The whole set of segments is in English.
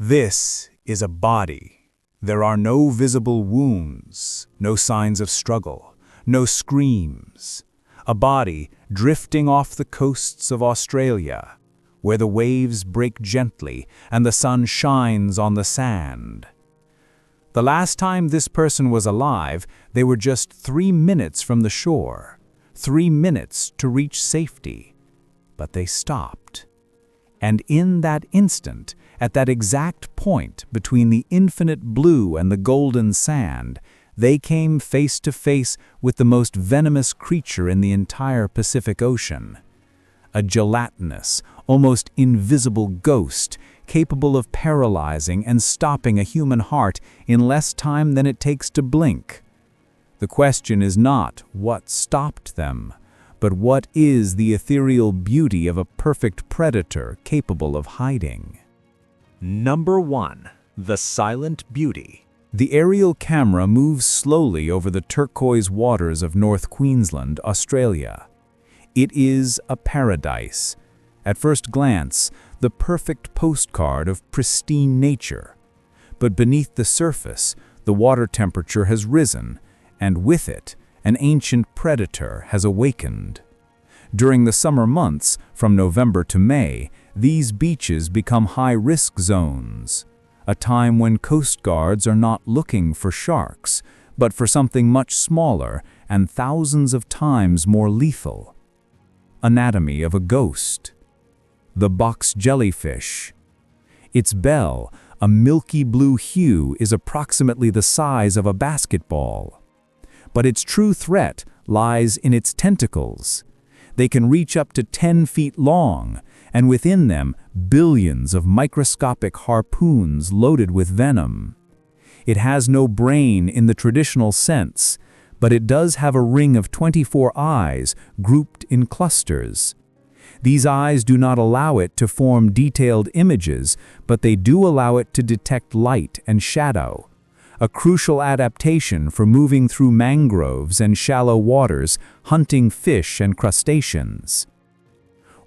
This is a body. There are no visible wounds, no signs of struggle, no screams. A body drifting off the coasts of Australia, where the waves break gently and the sun shines on the sand. The last time this person was alive, they were just 3 minutes from the shore, 3 minutes to reach safety. But they stopped. And in that instant, at that exact point between the infinite blue and the golden sand, they came face to face with the most venomous creature in the entire Pacific Ocean. A gelatinous, almost invisible ghost, capable of paralyzing and stopping a human heart in less time than it takes to blink. The question is not what stopped them, but what is the ethereal beauty of a perfect predator capable of hiding? Number 1. The Silent Beauty. The aerial camera moves slowly over the turquoise waters of North Queensland, Australia. It is a paradise. At first glance, the perfect postcard of pristine nature. But beneath the surface, the water temperature has risen, and with it, an ancient predator has awakened. During the summer months, from November to May, these beaches become high-risk zones, a time when coast guards are not looking for sharks, but for something much smaller and thousands of times more lethal. Anatomy of a ghost. The box jellyfish. Its bell, a milky blue hue, is approximately the size of a basketball. But its true threat lies in its tentacles. They can reach up to 10 feet long, and within them, billions of microscopic harpoons loaded with venom. It has no brain in the traditional sense, but it does have a ring of 24 eyes grouped in clusters. These eyes do not allow it to form detailed images, but they do allow it to detect light and shadow, a crucial adaptation for moving through mangroves and shallow waters, hunting fish and crustaceans.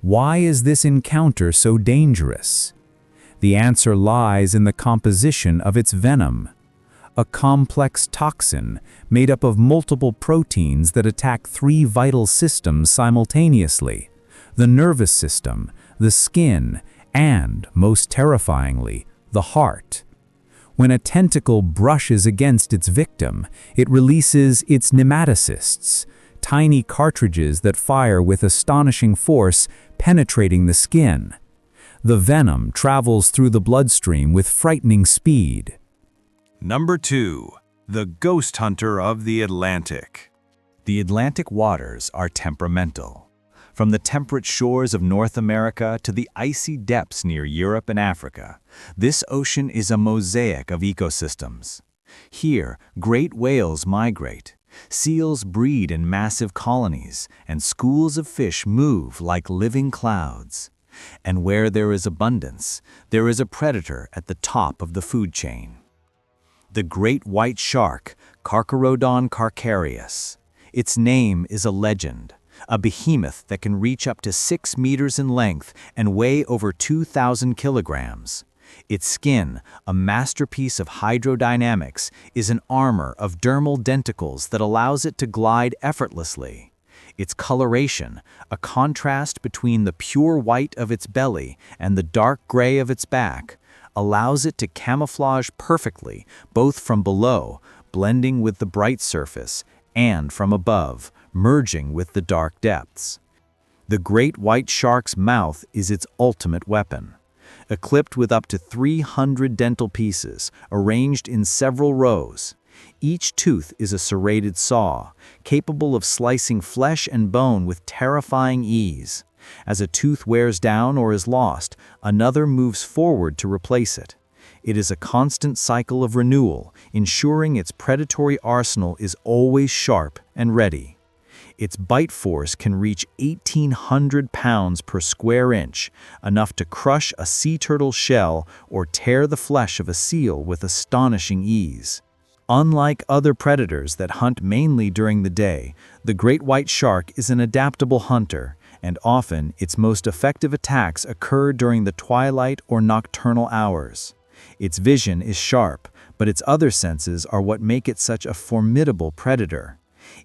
Why is this encounter so dangerous? The answer lies in the composition of its venom, a complex toxin made up of multiple proteins that attack 3 vital systems simultaneously: the nervous system, the skin, and, most terrifyingly, the heart. When a tentacle brushes against its victim, it releases its nematocysts, tiny cartridges that fire with astonishing force, penetrating the skin. The venom travels through the bloodstream with frightening speed. Number 2. The Ghost Hunter of the Atlantic. The Atlantic waters are temperamental. From the temperate shores of North America to the icy depths near Europe and Africa, this ocean is a mosaic of ecosystems. Here, great whales migrate, seals breed in massive colonies, and schools of fish move like living clouds. And where there is abundance, there is a predator at the top of the food chain. The great white shark, Carcharodon carcharias. Its name is a legend. A behemoth that can reach up to 6 meters in length and weigh over 2,000 kilograms. Its skin, a masterpiece of hydrodynamics, is an armor of dermal denticles that allows it to glide effortlessly. Its coloration, a contrast between the pure white of its belly and the dark gray of its back, allows it to camouflage perfectly, both from below, blending with the bright surface, and from above, merging with the dark depths. The great white shark's mouth is its ultimate weapon. Equipped with up to 300 dental pieces, arranged in several rows. Each tooth is a serrated saw, capable of slicing flesh and bone with terrifying ease. As a tooth wears down or is lost, another moves forward to replace it. It is a constant cycle of renewal, ensuring its predatory arsenal is always sharp and ready. Its bite force can reach 1,800 pounds per square inch, enough to crush a sea turtle's shell or tear the flesh of a seal with astonishing ease. Unlike other predators that hunt mainly during the day, the great white shark is an adaptable hunter, and often its most effective attacks occur during the twilight or nocturnal hours. Its vision is sharp, but its other senses are what make it such a formidable predator.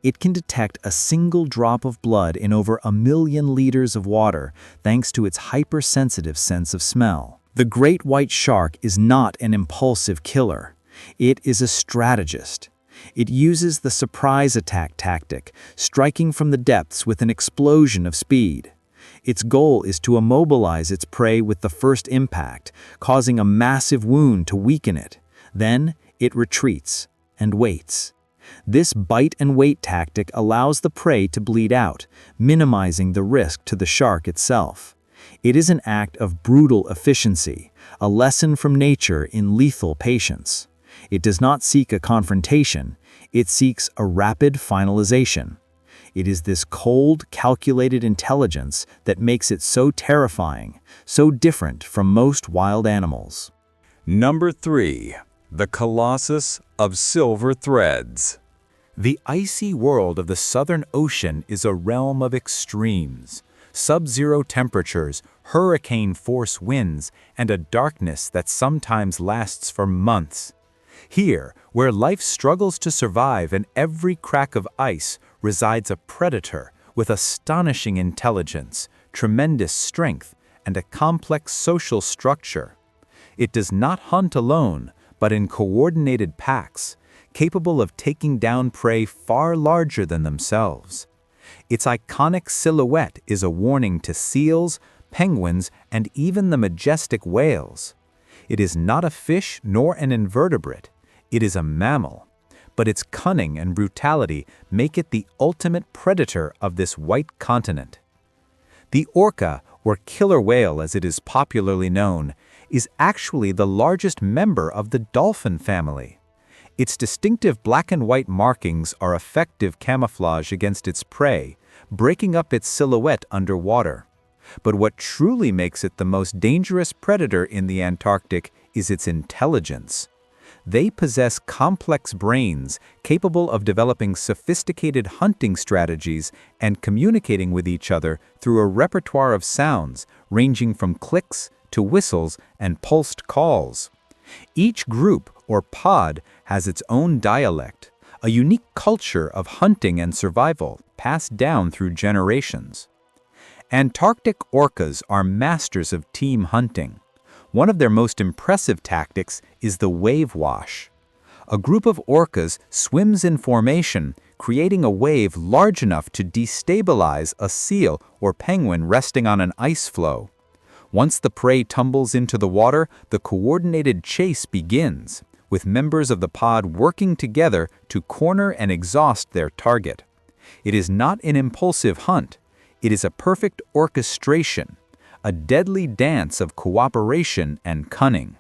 It can detect a single drop of blood in over 1 million liters of water thanks to its hypersensitive sense of smell. The great white shark is not an impulsive killer. It is a strategist. It uses the surprise attack tactic, striking from the depths with an explosion of speed. Its goal is to immobilize its prey with the first impact, causing a massive wound to weaken it. Then, it retreats and waits. This bite-and-wait tactic allows the prey to bleed out, minimizing the risk to the shark itself. It is an act of brutal efficiency, a lesson from nature in lethal patience. It does not seek a confrontation, it seeks a rapid finalization. It is this cold, calculated intelligence that makes it so terrifying, so different from most wild animals. Number 3. The Colossus of Silver Threads. The icy world of the Southern Ocean is a realm of extremes. Sub-zero temperatures, hurricane-force winds, and a darkness that sometimes lasts for months. Here, where life struggles to survive in every crack of ice, resides a predator with astonishing intelligence, tremendous strength, and a complex social structure. It does not hunt alone, but in coordinated packs, capable of taking down prey far larger than themselves. Its iconic silhouette is a warning to seals, penguins, and even the majestic whales. It is not a fish nor an invertebrate. It is a mammal. But its cunning and brutality make it the ultimate predator of this white continent. The orca, or killer whale as it is popularly known, is actually the largest member of the dolphin family. Its distinctive black and white markings are effective camouflage against its prey, breaking up its silhouette underwater. But what truly makes it the most dangerous predator in the Antarctic is its intelligence. They possess complex brains capable of developing sophisticated hunting strategies and communicating with each other through a repertoire of sounds ranging from clicks to whistles and pulsed calls. Each group, or pod, has its own dialect, a unique culture of hunting and survival passed down through generations. Antarctic orcas are masters of team hunting. One of their most impressive tactics is the wave wash. A group of orcas swims in formation, creating a wave large enough to destabilize a seal or penguin resting on an ice floe. Once the prey tumbles into the water, the coordinated chase begins, with members of the pod working together to corner and exhaust their target. It is not an impulsive hunt. It is a perfect orchestration, a deadly dance of cooperation and cunning.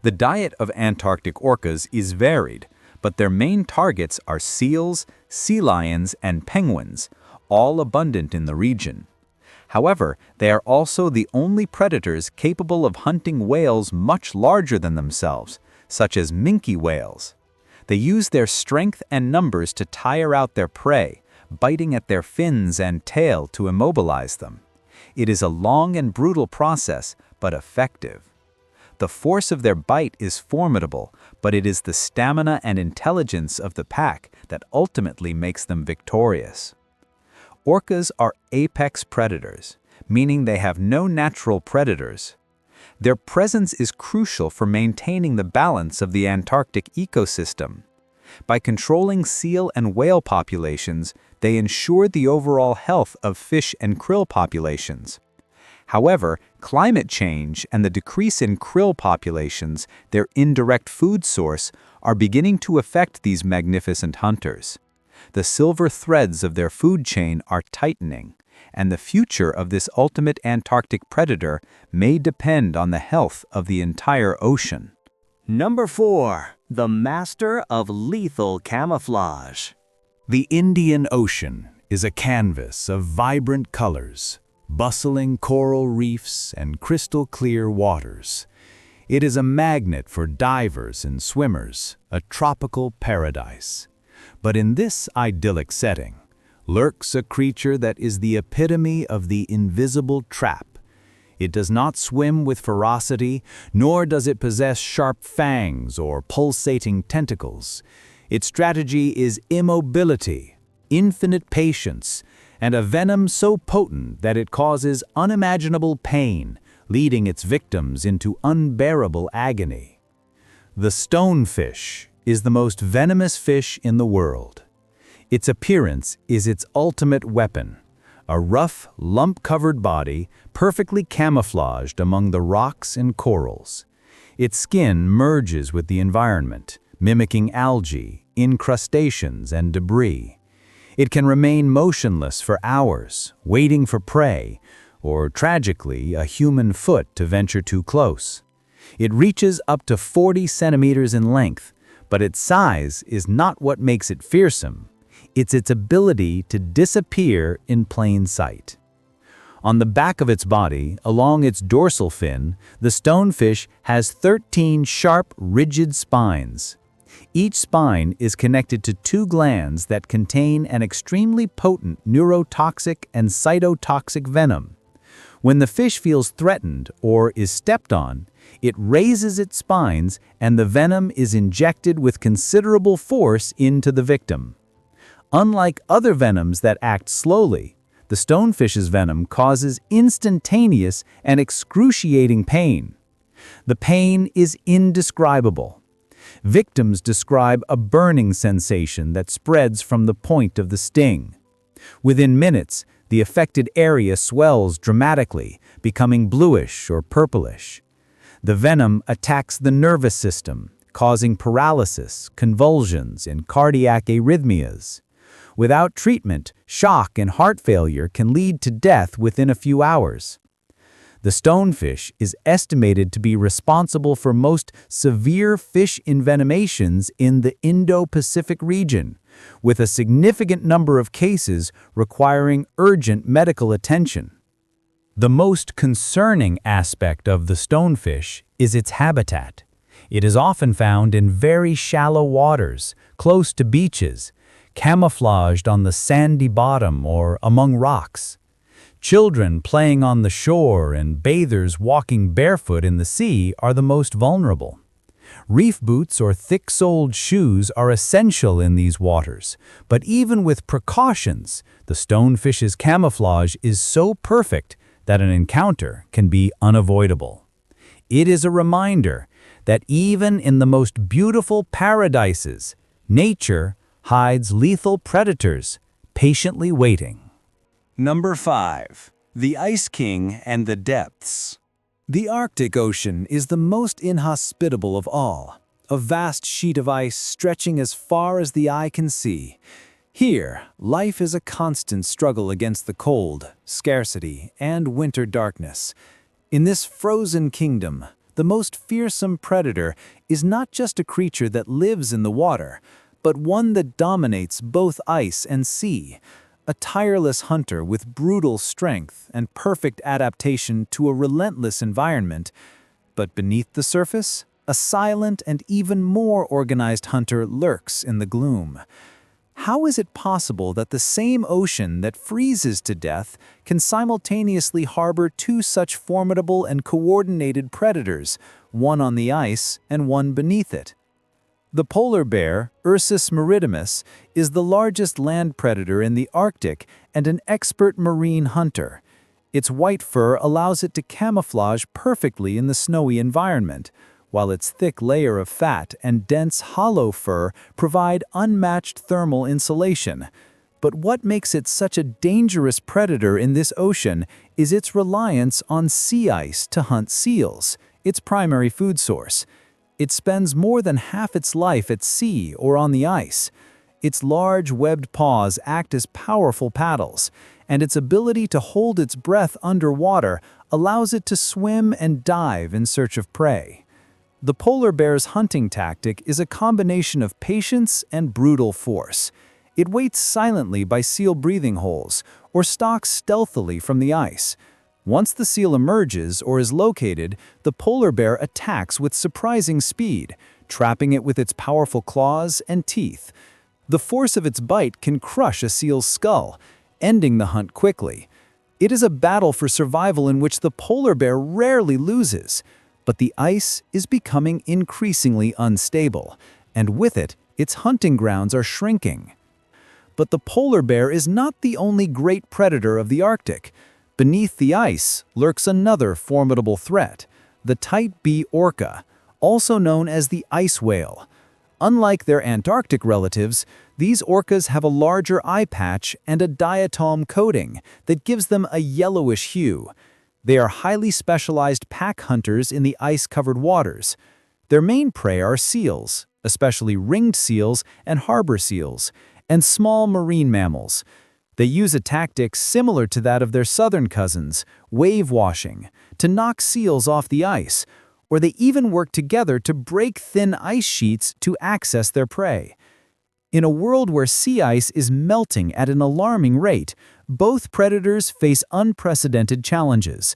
The diet of Antarctic orcas is varied, but their main targets are seals, sea lions, and penguins, all abundant in the region. However, they are also the only predators capable of hunting whales much larger than themselves, such as minke whales. They use their strength and numbers to tire out their prey, biting at their fins and tail to immobilize them. It is a long and brutal process, but effective. The force of their bite is formidable, but it is the stamina and intelligence of the pack that ultimately makes them victorious. Orcas are apex predators, meaning they have no natural predators. Their presence is crucial for maintaining the balance of the Antarctic ecosystem. By controlling seal and whale populations, they ensure the overall health of fish and krill populations. However, climate change and the decrease in krill populations, their indirect food source, are beginning to affect these magnificent hunters. The silver threads of their food chain are tightening, and the future of this ultimate Antarctic predator may depend on the health of the entire ocean. Number 4. The Master of Lethal Camouflage. The Indian Ocean is a canvas of vibrant colors, bustling coral reefs and crystal-clear waters. It is a magnet for divers and swimmers, a tropical paradise. But in this idyllic setting lurks a creature that is the epitome of the invisible trap. It does not swim with ferocity, nor does it possess sharp fangs or pulsating tentacles. Its strategy is immobility, infinite patience, and a venom so potent that it causes unimaginable pain, leading its victims into unbearable agony. The stonefish is the most venomous fish in the world. Its appearance is its ultimate weapon, a rough, lump-covered body perfectly camouflaged among the rocks and corals. Its skin merges with the environment, mimicking algae, incrustations, and debris. It can remain motionless for hours, waiting for prey, or tragically, a human foot to venture too close. It reaches up to 40 centimeters in length, but its size is not what makes it fearsome. It's its ability to disappear in plain sight. On the back of its body, along its dorsal fin, the stonefish has 13 sharp, rigid spines. Each spine is connected to 2 glands that contain an extremely potent neurotoxic and cytotoxic venom. When the fish feels threatened or is stepped on, it raises its spines and the venom is injected with considerable force into the victim. Unlike other venoms that act slowly, the stonefish's venom causes instantaneous and excruciating pain. The pain is indescribable. Victims describe a burning sensation that spreads from the point of the sting. Within minutes, the affected area swells dramatically, becoming bluish or purplish. The venom attacks the nervous system, causing paralysis, convulsions, and cardiac arrhythmias. Without treatment, shock and heart failure can lead to death within a few hours. The stonefish is estimated to be responsible for most severe fish envenomations in the Indo-Pacific region, with a significant number of cases requiring urgent medical attention. The most concerning aspect of the stonefish is its habitat. It is often found in very shallow waters, close to beaches, camouflaged on the sandy bottom or among rocks. Children playing on the shore and bathers walking barefoot in the sea are the most vulnerable. Reef boots or thick-soled shoes are essential in these waters, but even with precautions, the stonefish's camouflage is so perfect that an encounter can be unavoidable. It is a reminder that even in the most beautiful paradises, nature hides lethal predators, patiently waiting. Number 5. The Ice King and the Depths. The Arctic Ocean is the most inhospitable of all, a vast sheet of ice stretching as far as the eye can see. Here, life is a constant struggle against the cold, scarcity, and winter darkness. In this frozen kingdom, the most fearsome predator is not just a creature that lives in the water, but one that dominates both ice and sea, a tireless hunter with brutal strength and perfect adaptation to a relentless environment. But beneath the surface, a silent and even more organized hunter lurks in the gloom. How is it possible that the same ocean that freezes to death can simultaneously harbor 2 such formidable and coordinated predators, one on the ice and one beneath it? The polar bear, Ursus maritimus, is the largest land predator in the Arctic and an expert marine hunter. Its white fur allows it to camouflage perfectly in the snowy environment, while its thick layer of fat and dense hollow fur provide unmatched thermal insulation. But what makes it such a dangerous predator in this ocean is its reliance on sea ice to hunt seals, its primary food source. It spends more than half its life at sea or on the ice. Its large webbed paws act as powerful paddles, and its ability to hold its breath underwater allows it to swim and dive in search of prey. The polar bear's hunting tactic is a combination of patience and brutal force. It waits silently by seal breathing holes or stalks stealthily from the ice. Once the seal emerges or is located, the polar bear attacks with surprising speed, trapping it with its powerful claws and teeth. The force of its bite can crush a seal's skull, ending the hunt quickly. It is a battle for survival in which the polar bear rarely loses, but the ice is becoming increasingly unstable, and with it, its hunting grounds are shrinking. But the polar bear is not the only great predator of the Arctic. Beneath the ice lurks another formidable threat, the Type B orca, also known as the ice whale. Unlike their Antarctic relatives, these orcas have a larger eye patch and a diatom coating that gives them a yellowish hue. They are highly specialized pack hunters in the ice-covered waters. Their main prey are seals, especially ringed seals and harbor seals, and small marine mammals. They use a tactic similar to that of their southern cousins, wave washing, to knock seals off the ice, or they even work together to break thin ice sheets to access their prey. In a world where sea ice is melting at an alarming rate, both predators face unprecedented challenges.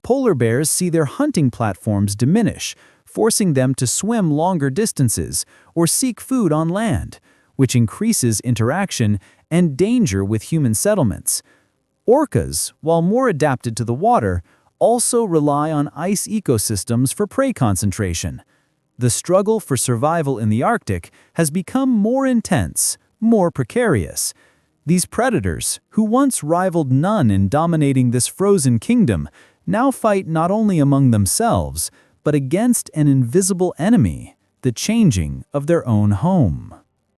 Polar bears see their hunting platforms diminish, forcing them to swim longer distances or seek food on land, which increases interaction and danger with human settlements. Orcas, while more adapted to the water, also rely on ice ecosystems for prey concentration. The struggle for survival in the Arctic has become more intense, more precarious. These predators, who once rivaled none in dominating this frozen kingdom, now fight not only among themselves, but against an invisible enemy, the changing of their own home.